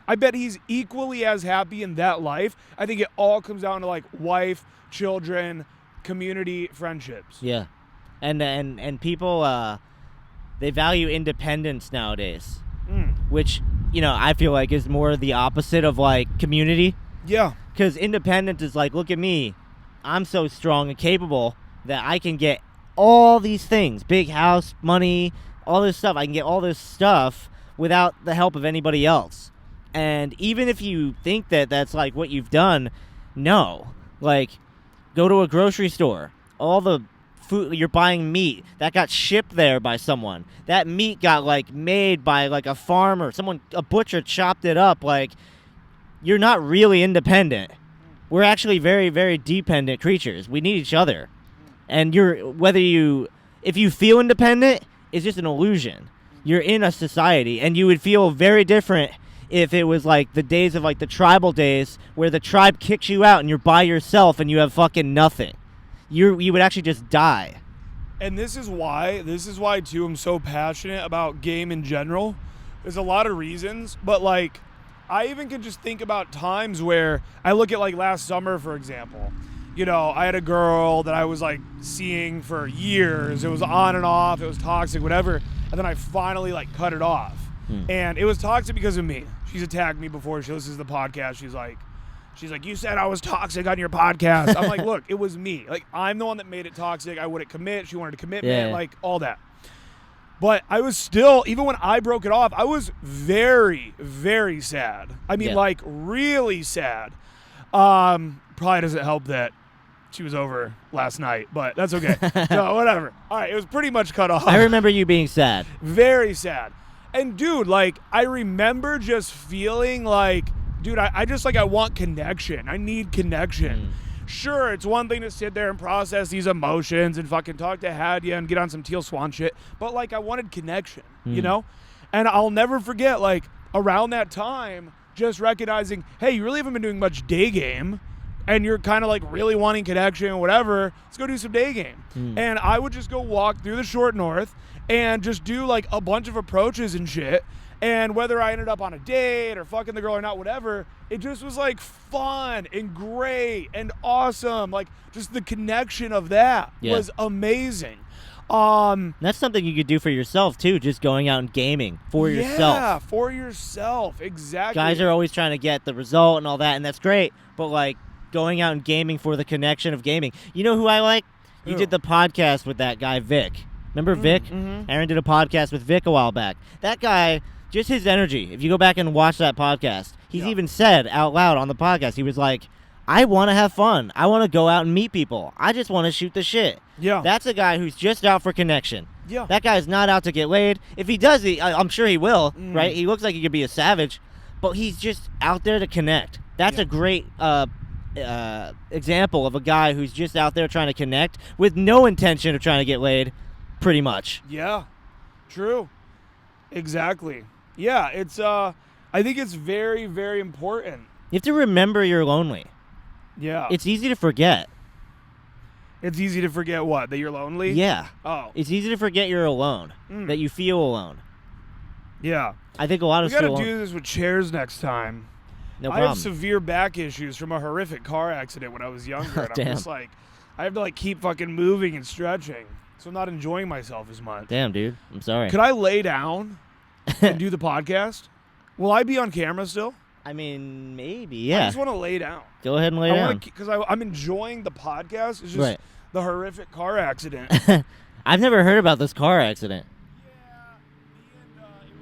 I bet he's equally as happy in that life. I think it all comes down to like wife, children, community, friendships. Yeah. And people, they value independence nowadays, which, you know, I feel like is more the opposite of like community. Yeah. Because independence is like, look at me. I'm so strong and capable that I can get all these things, big house, money, all this stuff. I can get all this stuff without the help of anybody else. And even if you think that that's like what you've done, no. Like, go to a grocery store. All the food, you're buying meat that got shipped there by someone. That meat got like made by like a farmer. A butcher chopped it up. Like, you're not really independent. We're actually very, very dependent creatures. We need each other. And if you feel independent, it's just an illusion. You're in a society, and you would feel very different if it was like the days of like the tribal days where the tribe kicks you out and you're by yourself and you have fucking nothing. You would actually just die. And this is why too I'm so passionate about game in general. There's a lot of reasons, but like I even can just think about times where I look at like last summer, for example. You know, I had a girl that I was like seeing for years. It was on and off. It was toxic, whatever. And then I finally like cut it off. And it was toxic because of me. She's attacked me before. She listens to the podcast. She's like, you said I was toxic on your podcast. I'm like, look, it was me. Like, I'm the one that made it toxic. I wouldn't commit. She wanted a commitment, like all that. But I was still, even when I broke it off, I was very, very sad. I mean, like really sad. Probably doesn't help that she was over last night, but that's okay. So whatever. All right, it was pretty much cut off. I remember you being sad. Very sad. And dude, like I remember just feeling like, dude, I just like I want connection. I need connection. Sure, it's one thing to sit there and process these emotions and fucking talk to Hadia and get on some Teal Swan shit, but like I wanted connection, you know? And I'll never forget, like around that time, just recognizing, hey, you really haven't been doing much day game. And you're kind of like really wanting connection or whatever, let's go do some day game. And I would just go walk through the short north and just do like a bunch of approaches and shit. And whether I ended up on a date or fucking the girl or not, whatever, it just was like fun and great and awesome. Like just the connection of that was amazing. That's something you could do for yourself too, just going out and gaming for yourself. Yeah, for yourself, exactly. Guys are always trying to get the result and all that, and that's great, but like going out and gaming for the connection of gaming. You know who I like? You did the podcast with that guy Vic. Remember Vic? Aaron did a podcast with Vic a while back. That guy, just his energy, if you go back and watch that podcast, he's even said out loud on the podcast, he was like, I want to have fun. I want to go out and meet people. I just want to shoot the shit. Yeah. That's a guy who's just out for connection. Yeah. That guy's not out to get laid. If he does, I'm sure he will, right? He looks like he could be a savage, but he's just out there to connect. That's a great example of a guy who's just out there trying to connect with no intention of trying to get laid, pretty much. Yeah. True. Exactly. Yeah, it's I think it's very, very important. You have to remember you're lonely. Yeah. It's easy to forget. It's easy to forget what? That you're lonely? Yeah. Oh. It's easy to forget you're alone. That you feel alone. Yeah. I think a lot of we gotta do this with chairs next time. No I problem. have severe back issues from a horrific car accident when I was younger. And I'm just like, I have to like keep fucking moving and stretching. So I'm not enjoying myself as much. Damn, dude. I'm sorry. Could I lay down and do the podcast? Will I be on camera still? I mean, maybe, yeah. I just want to lay down. Go ahead and lay down. Because I'm enjoying the podcast. It's just the horrific car accident. I've never heard about this car accident.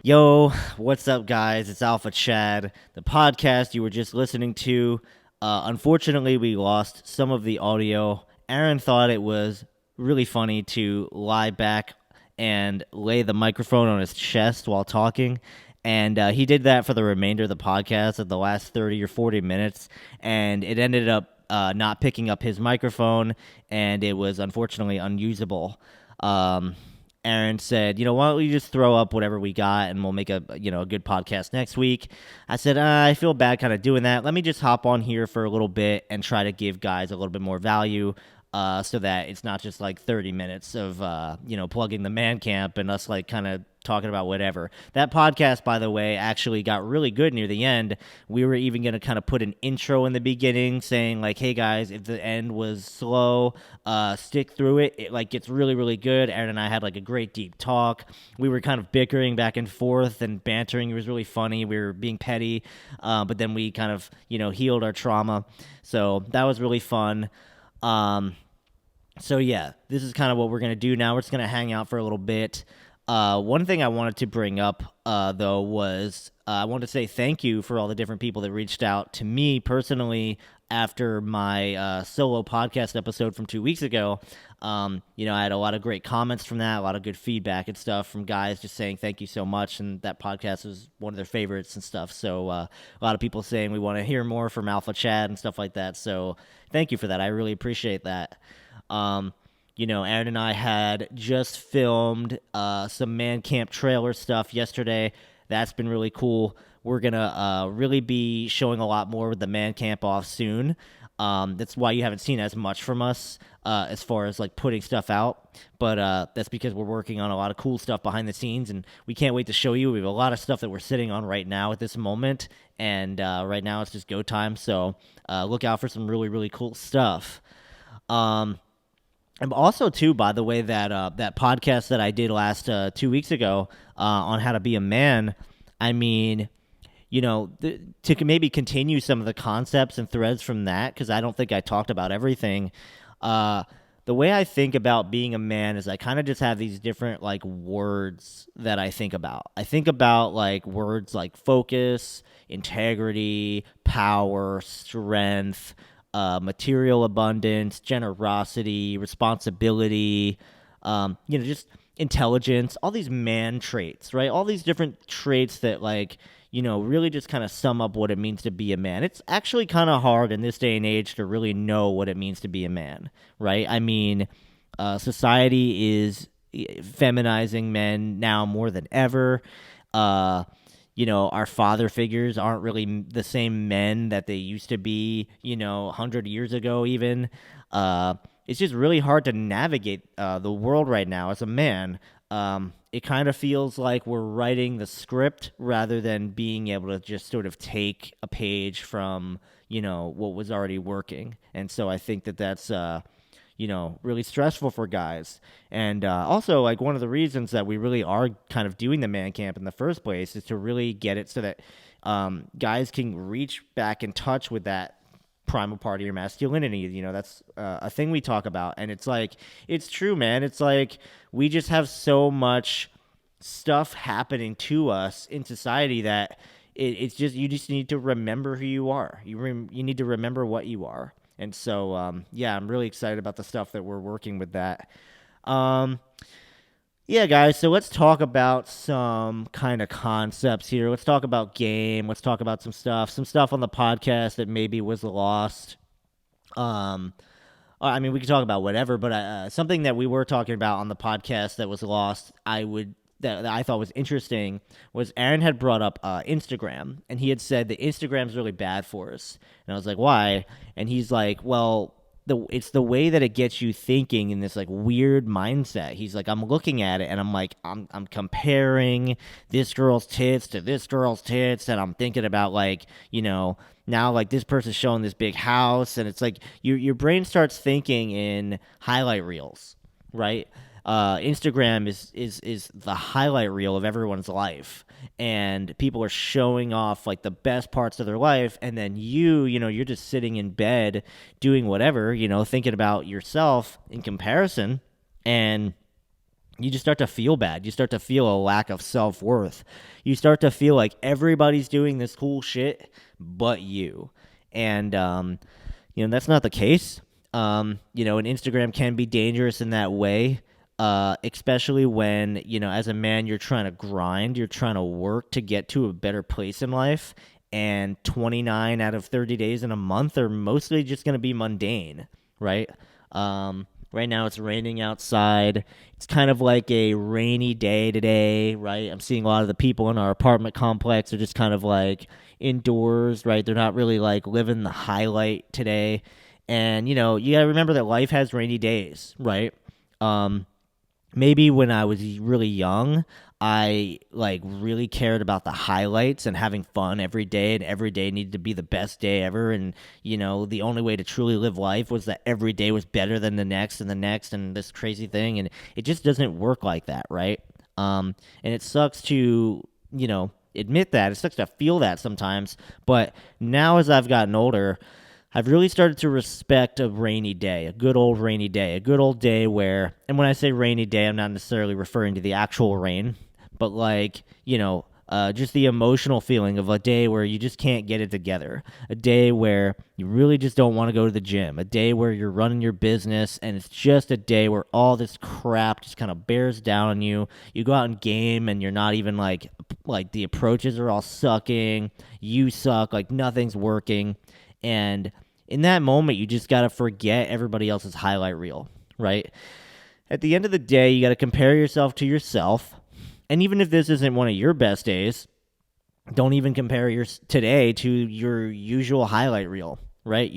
Yo, what's up, guys? It's Alpha Chad, the podcast you were just listening to. Unfortunately, we lost some of the audio. Aaron thought it was really funny to lie back and lay the microphone on his chest while talking. And he did that for the remainder of the podcast of the last 30 or 40 minutes. And it ended up not picking up his microphone, and it was unfortunately unusable. Aaron said, why don't we just throw up whatever we got and we'll make a good podcast next week. I said, I feel bad kind of doing that. Let me just hop on here for a little bit and try to give guys a little bit more value so that it's not just like 30 minutes of, plugging the man camp and us like kind of talking about whatever. That podcast, by the way, actually got really good near the end. We were even going to kind of put an intro in the beginning saying like, hey guys, if the end was slow, stick through it. It like gets really, really good. Aaron and I had like a great deep talk. We were kind of bickering back and forth and bantering. It was really funny. We were being petty, but then we kind of, healed our trauma. So that was really fun. So yeah, this is kind of what we're going to do now. We're just going to hang out for a little bit. One thing I wanted to bring up, though, was I wanted to say thank you for all the different people that reached out to me personally after my solo podcast episode from 2 weeks ago. I had a lot of great comments from that, a lot of good feedback and stuff from guys just saying thank you so much, and that podcast was one of their favorites and stuff. So a lot of people saying we want to hear more from Alpha Chad and stuff like that. So thank you for that. I really appreciate that. Aaron and I had just filmed some man camp trailer stuff yesterday. That's been really cool. we're going to really be showing a lot more with the man camp off soon. That's why you haven't seen as much from us as far as like putting stuff out. But that's because we're working on a lot of cool stuff behind the scenes, and we can't wait to show you. We have a lot of stuff that we're sitting on right now at this moment, and right now it's just go time. So look out for some really, really cool stuff. And also, too, by the way, that podcast that I did last 2 weeks ago on how to be a man, I mean, to maybe continue some of the concepts and threads from that, because I don't think I talked about everything. The way I think about being a man is I kind of just have these different like words that I think about. I think about like words like focus, integrity, power, strength, material abundance, generosity, responsibility, just intelligence, all these man traits, right? All these different traits that like, really just kind of sum up what it means to be a man. It's actually kind of hard in this day and age to really know what it means to be a man, right? I mean, society is feminizing men now more than ever. Our father figures aren't really the same men that they used to be, 100 years ago even. It's just really hard to navigate the world right now as a man. It kind of feels like we're writing the script rather than being able to just sort of take a page from, what was already working. And so I think that that's, really stressful for guys. And also, like, one of the reasons that we really are kind of doing the man camp in the first place is to really get it so that guys can reach back in touch with that primal part of your masculinity. That's a thing we talk about. And it's like, it's true, man. It's like we just have so much stuff happening to us in society that it's just, you just need to remember who you are. You need to remember what you are. And so, I'm really excited about the stuff that we're working with that. Yeah, guys, so let's talk about some kind of concepts here. Let's talk about game. Let's talk about some stuff on the podcast that maybe was lost. I mean, we could talk about whatever, but something that we were talking about on the podcast that was lost, that I thought was interesting was Aaron had brought up Instagram, and he had said that Instagram's really bad for us. And I was like, why? And he's like, well, it's the way that it gets you thinking in this like weird mindset. He's like, I'm looking at it and I'm like, I'm comparing this girl's tits to this girl's tits, and I'm thinking about like, now like this person's showing this big house, and it's like your brain starts thinking in highlight reels, right? Instagram is the highlight reel of everyone's life, and people are showing off like the best parts of their life, and then you're just sitting in bed doing whatever, thinking about yourself in comparison, and you just start to feel bad. You start to feel a lack of self-worth. You start to feel like everybody's doing this cool shit but you. And that's not the case. And Instagram can be dangerous in that way. Especially when, as a man, you're trying to grind, you're trying to work to get to a better place in life, and 29 out of 30 days in a month are mostly just going to be mundane, right? Right now it's raining outside. It's kind of like a rainy day today, right? I'm seeing a lot of the people in our apartment complex are just kind of like indoors, right? They're not really like living the highlight today. And, you got to remember that life has rainy days, right? Maybe when I was really young, I like really cared about the highlights and having fun every day, and every day needed to be the best day ever. And, the only way to truly live life was that every day was better than the next and the next and this crazy thing. And it just doesn't work like that, right? And it sucks to, admit that. It sucks to feel that sometimes. But now as I've gotten older, I've really started to respect a rainy day, a good old rainy day, a good old day where, and when I say rainy day, I'm not necessarily referring to the actual rain, but like, just the emotional feeling of a day where you just can't get it together, a day where you really just don't want to go to the gym, a day where you're running your business, and it's just a day where all this crap just kind of bears down on you. You go out and game, and you're not even like the approaches are all sucking, you suck, like nothing's working, and in that moment, you just got to forget everybody else's highlight reel, right? At the end of the day, you got to compare yourself to yourself. And even if this isn't one of your best days, don't even compare your today to your usual highlight reel, right?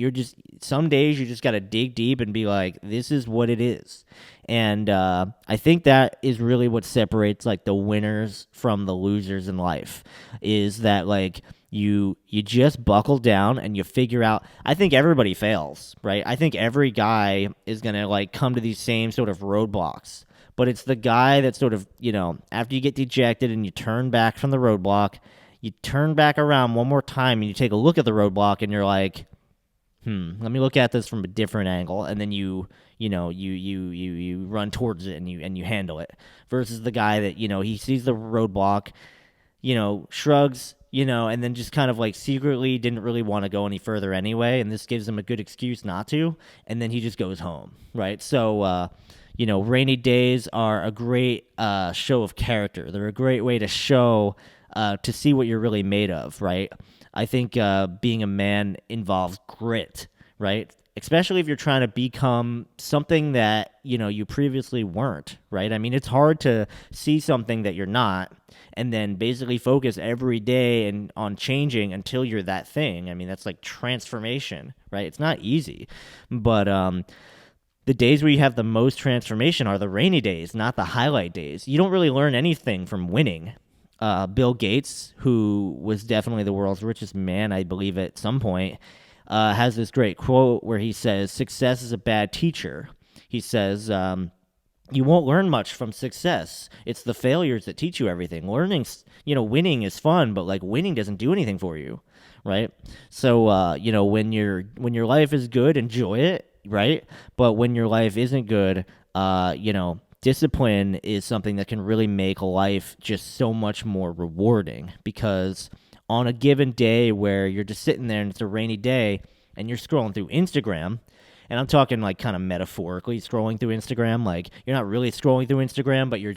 Some days you just got to dig deep and be like, this is what it is. And I think that is really what separates like the winners from the losers in life, is that like you just buckle down and you figure out. I think everybody fails, right? I think every guy is going to like come to these same sort of roadblocks. But it's the guy that sort of, after you get dejected and you turn back from the roadblock, you turn back around one more time and you take a look at the roadblock and you're like, let me look at this from a different angle, and then you run towards it and you handle it. Versus the guy that, he sees the roadblock, shrugs, and then just kind of like secretly didn't really want to go any further anyway, and this gives him a good excuse not to, and then he just goes home, right? So rainy days are a great show of character. They're a great way to show to see what you're really made of, right? I think being a man involves grit, right? Especially if you're trying to become something that, you previously weren't, right? I mean, it's hard to see something that you're not and then basically focus every day and on changing until you're that thing. I mean, that's like transformation, right? It's not easy. But the days where you have the most transformation are the rainy days, not the highlight days. You don't really learn anything from winning. Bill Gates, who was definitely the world's richest man, I believe, at some point, has this great quote where he says, "Success is a bad teacher." He says, "You won't learn much from success. It's the failures that teach you everything. Winning is fun, but like winning doesn't do anything for you, right? So, when your life is good, enjoy it, right? But when your life isn't good, discipline is something that can really make life just so much more rewarding, because on a given day where you're just sitting there and it's a rainy day and you're scrolling through Instagram, and I'm talking like kind of metaphorically scrolling through Instagram, like you're not really scrolling through Instagram, but you're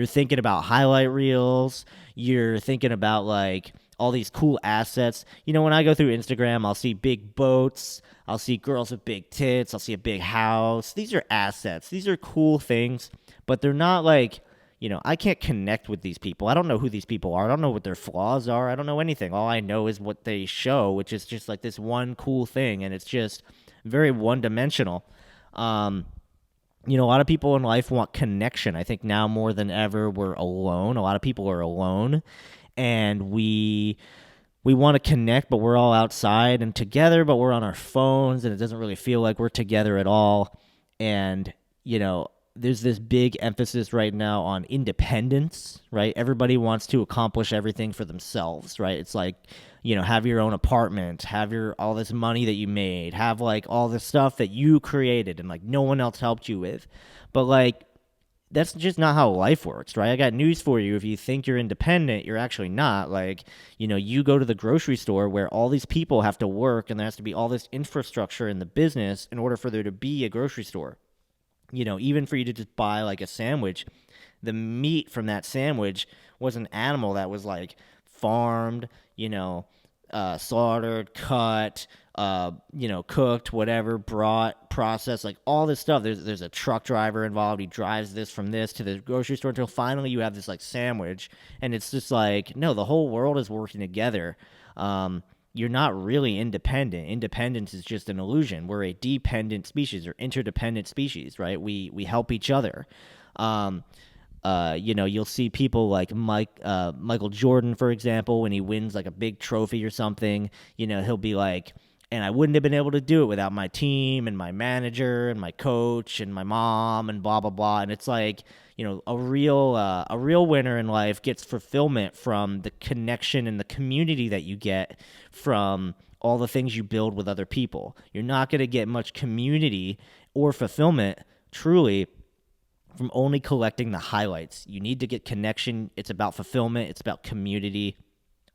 thinking about highlight reels, you're thinking about like all these cool assets. When I go through Instagram, I'll see big boats, I'll see girls with big tits, I'll see a big house. These are assets. These are cool things, but they're not like, I can't connect with these people. I don't know who these people are. I don't know what their flaws are. I don't know anything. All I know is what they show, which is just like this one cool thing, and it's just very one-dimensional. A lot of people in life want connection. I think now more than ever we're alone. A lot of people are alone, and we want to connect, but we're all outside and together, but we're on our phones, and it doesn't really feel like we're together at all. And, there's this big emphasis right now on independence, right? Everybody wants to accomplish everything for themselves, right? It's like, have your own apartment, have all this money that you made, have like all this stuff that you created and like no one else helped you with. But like, that's just not how life works, right? I got news for you. If you think you're independent, you're actually not. Like, you go to the grocery store where all these people have to work and there has to be all this infrastructure in the business in order for there to be a grocery store. Even for you to just buy like a sandwich, the meat from that sandwich was an animal that was like farmed, slaughtered, cut, cooked, whatever, brought, processed, like all this stuff. There's a truck driver involved. He drives this from this to the grocery store until finally you have this like sandwich. And it's just like, no, the whole world is working together. You're not really independent. Independence is just an illusion. We're a dependent species or interdependent species, right? We help each other. You'll see people like Michael Jordan, for example, when he wins like a big trophy or something, he'll be like, and I wouldn't have been able to do it without my team and my manager and my coach and my mom and blah, blah, blah. And it's like, a real winner in life gets fulfillment from the connection and the community that you get from all the things you build with other people. You're not going to get much community or fulfillment truly from only collecting the highlights. You need to get connection. It's about fulfillment. It's about community.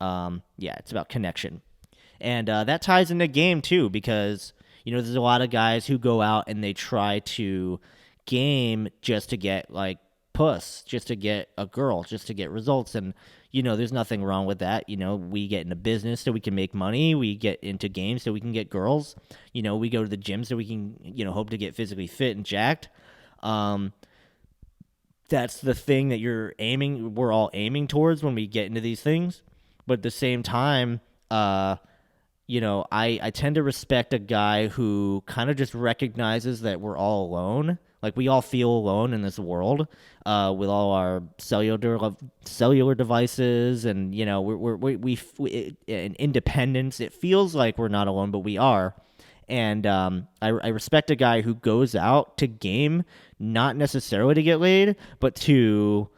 It's about connection. And that ties into game too, because, there's a lot of guys who go out and they try to game just to get like puss, just to get a girl, just to get results. And, there's nothing wrong with that. We get into business so we can make money. We get into games so we can get girls. We go to the gym so we can, hope to get physically fit and jacked. That's the thing that we're all aiming towards when we get into these things. But at the same time, I tend to respect a guy who kind of just recognizes that we're all alone. Like, we all feel alone in this world, with all our cellular devices, and and independence. It feels like we're not alone, but we are. And I respect a guy who goes out to game, not necessarily to get laid, but to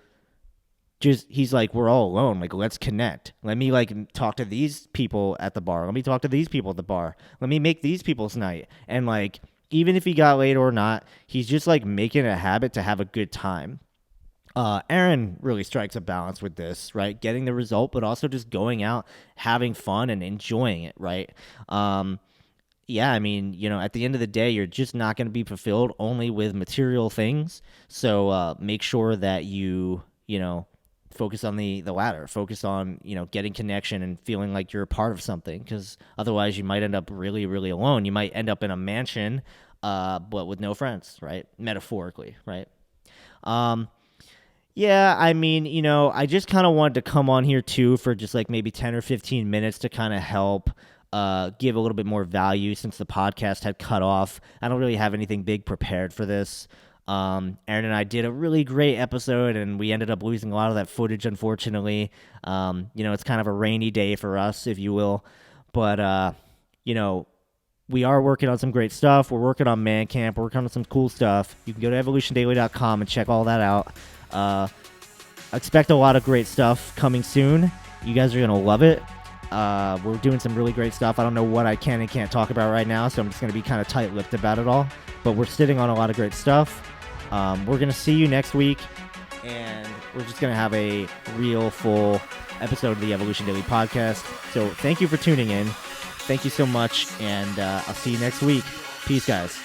just, he's like, we're all alone. Like, let's connect. Let me talk to these people at the bar. Let me talk to these people at the bar. Let me make these people's night. And even if he got laid or not, he's just making it a habit to have a good time. Aaron really strikes a balance with this, right? Getting the result, but also just going out, having fun, and enjoying it, right? Yeah, I mean, at the end of the day, you're just not going to be fulfilled only with material things. So make sure that you focus on the latter. Focus on, getting connection and feeling like you're a part of something, because otherwise you might end up really, really alone. You might end up in a mansion, but with no friends, right? Metaphorically, right? Yeah, I mean, I just kind of wanted to come on here too for just maybe 10 or 15 minutes to kind of help give a little bit more value, since the podcast had cut off. I don't really have anything big prepared for this. Aaron and I did a really great episode, and we ended up losing a lot of that footage, unfortunately. It's kind of a rainy day for us, if you will. But, we are working on some great stuff. We're working on Man Camp. We're working on some cool stuff. You can go to evolutiondaily.com and check all that out. Expect a lot of great stuff coming soon. You guys are going to love it. We're doing some really great stuff. I don't know what I can and can't talk about right now, so I'm just going to be kind of tight-lipped about it all. But we're sitting on a lot of great stuff. We're going to see you next week, and we're just going to have a real full episode of the Evolution Daily podcast. So thank you for tuning in. Thank you so much, and I'll see you next week. Peace, guys.